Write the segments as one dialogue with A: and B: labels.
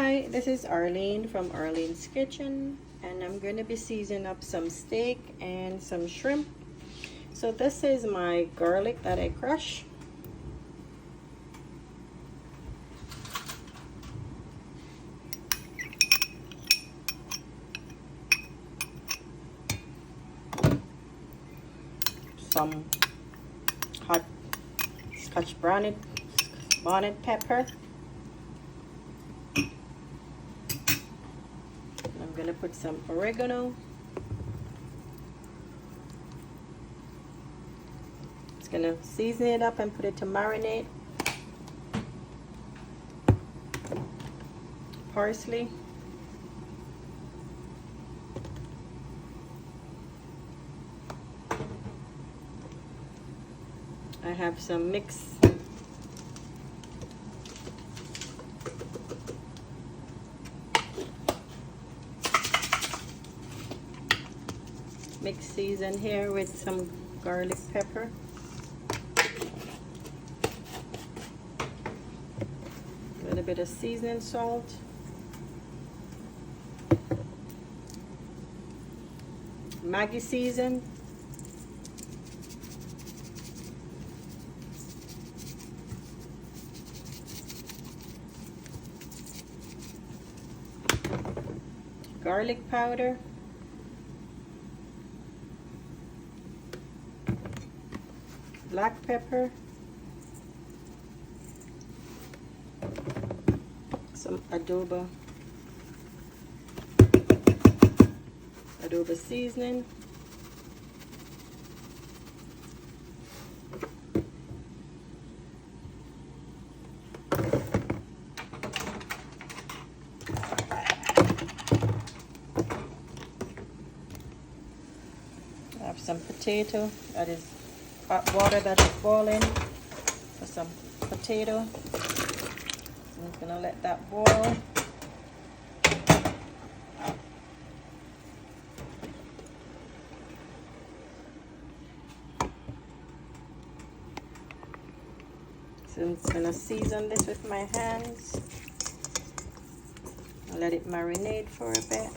A: Hi, this is Arlene from Arlene's Kitchen, and I'm going to be seasoning up some steak and some shrimp. So this is my garlic that I crush. Some hot scotch bonnet pepper. I'm gonna put some oregano. Just gonna season it up and put it to marinate. Parsley. I have some mixed season here with some garlic pepper. A little bit of seasoning salt. Maggi season. Garlic powder. Black pepper. Some adobo seasoning. I have some potato, that is hot water that is boiling for some potato. I'm just gonna let that boil. So I'm just gonna season this with my hands. I'll let it marinate for a bit.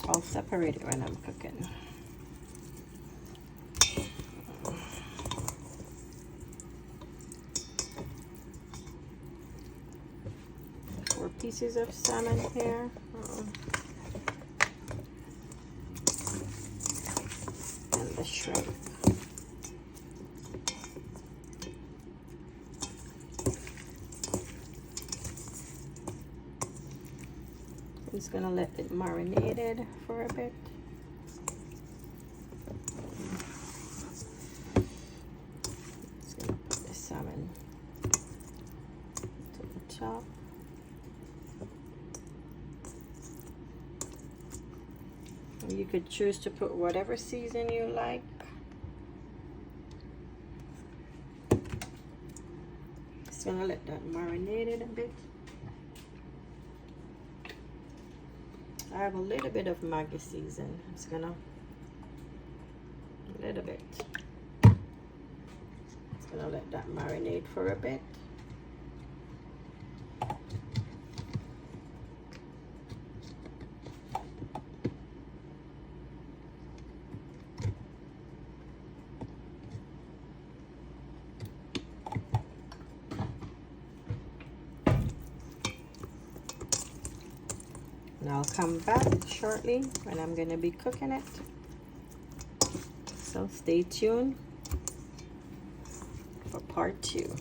A: I'll separate it when I'm cooking. 4 pieces of salmon here. And the shrimp. I'm just gonna let it marinated for a bit. Just gonna put the salmon to the top. You could choose to put whatever season you like. Just gonna let that marinate it a bit. I have a little bit of Maggi season. I'm just gonna, a little bit. Just gonna let that marinate for a bit. And I'll come back shortly when I'm going to be cooking it. So stay tuned for part 2.